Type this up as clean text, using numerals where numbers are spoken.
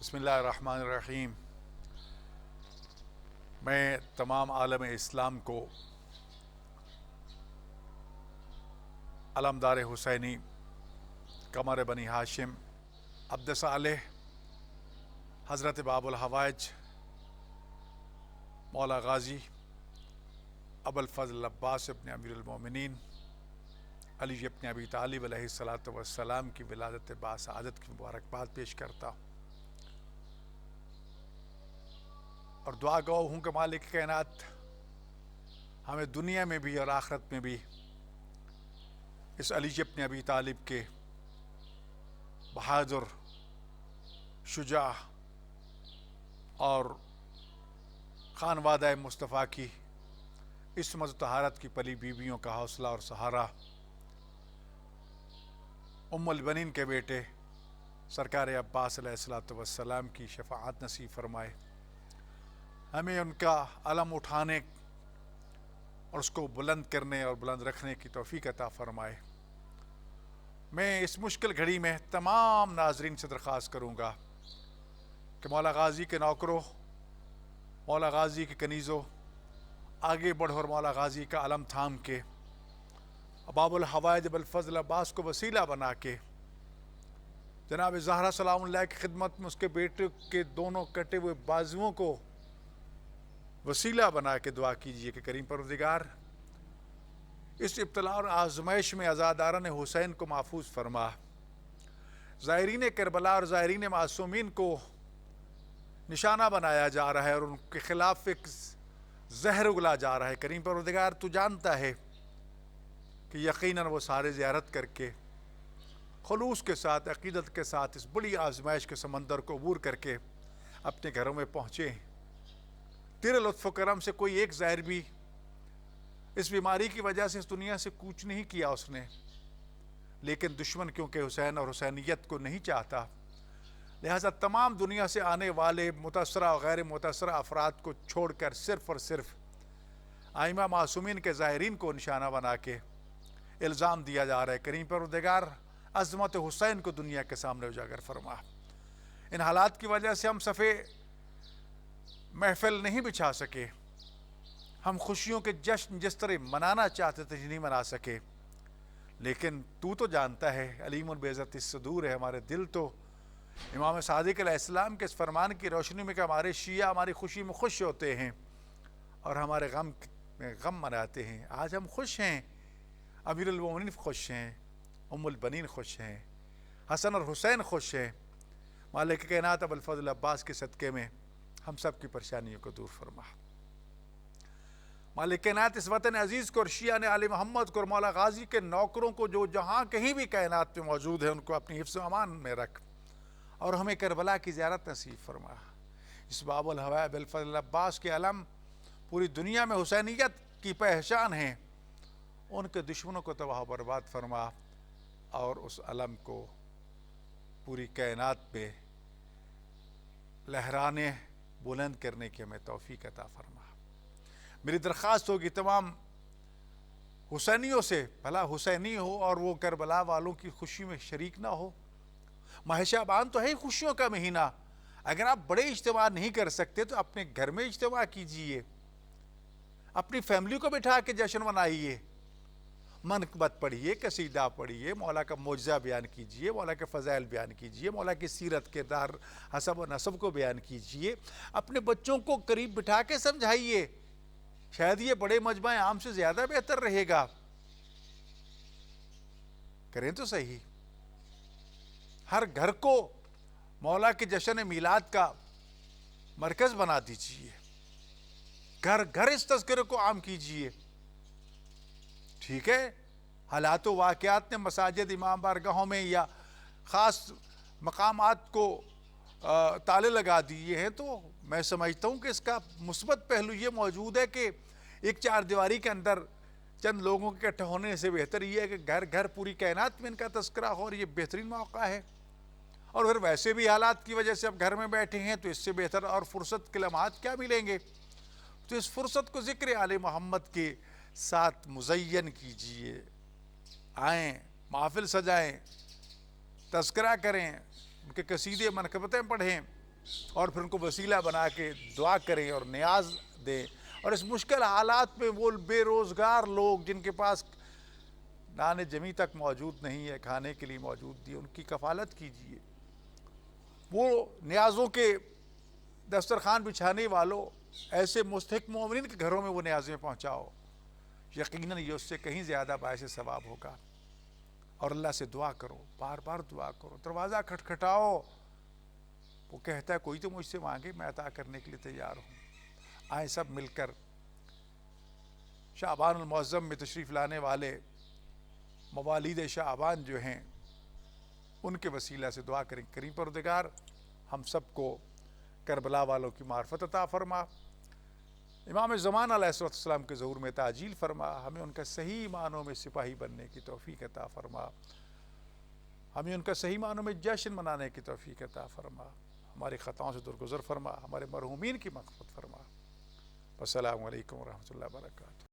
بسم اللہ الرحمن الرحیم۔ میں تمام عالم اسلام کو علمدار حسینی قمر بنی ہاشم عبد صالح حضرت باب الحوائج مولا غازی ابو الفضل عباس ابن امیر المومنین علی ابن ابی طالب علیہ الصلاۃ والسلام کی ولادت باسعادت کی مبارکباد پیش کرتا ہوں، اور دعا گو ہوں کہ مالک کائنات ہمیں دنیا میں بھی اور آخرت میں بھی اس علی ابن ابی طالب کے بہادر، شجاع اور خانوادہ مصطفیٰ کی عصمت و طہارت کی پلی بیویوں کا حوصلہ اور سہارا، ام البنین کے بیٹے سرکار عباس علیہ الصلاۃ والسلام کی شفاعت نصیب فرمائے، ہمیں ان کا علم اٹھانے اور اس کو بلند کرنے اور بلند رکھنے کی توفیق عطا فرمائے۔ میں اس مشکل گھڑی میں تمام ناظرین سے درخواست کروں گا کہ مولا غازی کے نوکروں، مولا غازی کے کنیزوں، آگے بڑھو اور مولا غازی کا علم تھام کے باب الحوائج ابو الفضل عباس کو وسیلہ بنا کے جناب زہرا سلام اللہ کی خدمت میں اس کے بیٹے کے دونوں کٹے ہوئے بازوؤں کو وسیلہ بنا کے دعا کیجئے کہ کریم پروردگار اس ابتلاء اور آزمائش میں عزاداران حسین کو محفوظ فرما، زائرین کربلا اور زائرین معصومین کو نشانہ بنایا جا رہا ہے اور ان کے خلاف ایک زہر اگلا جا رہا ہے۔ کریم پروردگار تو جانتا ہے کہ یقیناً وہ سارے زیارت کر کے خلوص کے ساتھ، عقیدت کے ساتھ اس بڑی آزمائش کے سمندر کو عبور کر کے اپنے گھروں میں پہنچے۔ تیرے لطف و کرم سے کوئی ایک زائر بھی اس بیماری کی وجہ سے اس دنیا سے کوچ نہیں کیا اس نے، لیکن دشمن کیونکہ حسین اور حسینیت کو نہیں چاہتا، لہذا تمام دنیا سے آنے والے متاثرہ اور غیر متاثرہ افراد کو چھوڑ کر صرف اور صرف آئمہ معصومین کے زائرین کو نشانہ بنا کے الزام دیا جا رہا ہے۔ کریم پروردگار عظمت حسین کو دنیا کے سامنے اجاگر فرما۔ ان حالات کی وجہ سے ہم صفے محفل نہیں بچھا سکے، ہم خوشیوں کے جشن جس طرح منانا چاہتے تھے نہیں منا سکے، لیکن تو جانتا ہے علیم بعزت الصدور ہے، ہمارے دل تو امام صادق علیہ السلام کے اس فرمان کی روشنی میں کہ ہمارے شیعہ ہماری خوشی میں خوش ہوتے ہیں اور ہمارے غم میں غم مناتے ہیں۔ آج ہم خوش ہیں، امیر المومنین خوش ہیں، ام البنین خوش ہیں، حسن اور حسین خوش ہیں۔ مالک کائنات ابو الفضل عباس کے صدقے میں ہم سب کی پریشانیوں کو دور فرما۔ مالک کائنات اس وطن عزیز کو اور شیعہ نے آل محمد کو اور مولا غازی کے نوکروں کو جو جہاں کہیں بھی کائنات میں موجود ہیں ان کو اپنی حفظ و امان میں رکھ، اور ہمیں کربلا کی زیارت نصیب فرما۔ اس باب الحوائج ابو الفضل عباس کے علم پوری دنیا میں حسینیت کی پہچان ہیں، ان کے دشمنوں کو تباہ و برباد فرما، اور اس علم کو پوری کائنات میں لہرانے بلند کرنے کی ہمیں توفیق عطا فرما۔ میری درخواست ہوگی تمام حسینیوں سے، بھلا حسینی ہو اور وہ کربلا والوں کی خوشی میں شریک نہ ہو۔ ماہ شعبان تو ہے خوشیوں کا مہینہ، اگر آپ بڑے اجتماع نہیں کر سکتے تو اپنے گھر میں اجتماع کیجئے، اپنی فیملی کو بٹھا کے جشن منائیے، منقبت پڑھیے، قصیدہ پڑھیے، مولا کا معجزہ بیان کیجئے، مولا کے فضائل بیان کیجئے، مولا کی سیرت کردار حسب و نسب کو بیان کیجئے، اپنے بچوں کو قریب بٹھا کے سمجھائیے، شاید یہ بڑے مجمع عام سے زیادہ بہتر رہے گا۔ کریں تو صحیح، ہر گھر کو مولا کے جشن میلاد کا مرکز بنا دیجئے، گھر گھر اس تذکرے کو عام کیجئے۔ ٹھیک ہے، حالات و واقعات نے مساجد، امام بارگاہوں میں یا خاص مقامات کو تالے لگا دیے ہیں، تو میں سمجھتا ہوں کہ اس کا مثبت پہلو یہ موجود ہے کہ ایک چار دیواری کے اندر چند لوگوں کے اکٹھے ہونے سے بہتر یہ ہے کہ گھر گھر پوری کائنات میں ان کا تذکرہ ہو، اور یہ بہترین موقع ہے۔ اور پھر ویسے بھی حالات کی وجہ سے اب گھر میں بیٹھے ہیں تو اس سے بہتر اور فرصت کے لمحات کیا ملیں گے، تو اس فرصت کو ذکر آل محمد کے ساتھ مزین کیجئے، آئیں، محافل سجائیں، تذکرہ کریں، ان کے قصیدے منقبتیں پڑھیں، اور پھر ان کو وسیلہ بنا کے دعا کریں اور نیاز دیں. اور اس مشکل حالات میں وہ بے روزگار لوگ جن کے پاس نان جمی تک موجود نہیں ہے، کھانے کے لیے موجود نہیں، ان کی کفالت کیجیے. وہ نیازوں کے دسترخوان بچھانے والوں، ایسے مستحق مومنین کے گھروں میں وہ نیازیں پہنچاؤ. یقیناً یہ اس سے کہیں زیادہ باعث ثواب ہوگا. اور اللہ سے دعا کرو، بار بار دعا کرو، دروازہ کھٹکھٹاؤ. وہ کہتا ہے کوئی تو مجھ سے مانگے، میں عطا کرنے کے لیے تیار ہوں. آئیں سب مل کر شعبان المعظم میں تشریف لانے والے موالید شعبان جو ہیں ان کے وسیلہ سے دعا کریں. کریم پروردگار ہم سب کو کربلا والوں کی معرفت عطا فرما، امام زمان علیہ السلام کے ظہور میں تعجیل فرما، ہمیں ان کا صحیح معنوں میں سپاہی بننے کی توفیق عطا فرما، ہمیں ان کا صحیح معنوں میں جشن منانے کی توفیق عطا فرما، ہماری خطاؤں سے درگزر فرما، ہمارے مرحومین کی مغفرت فرما. السلام علیکم ورحمۃ اللہ وبرکاتہ.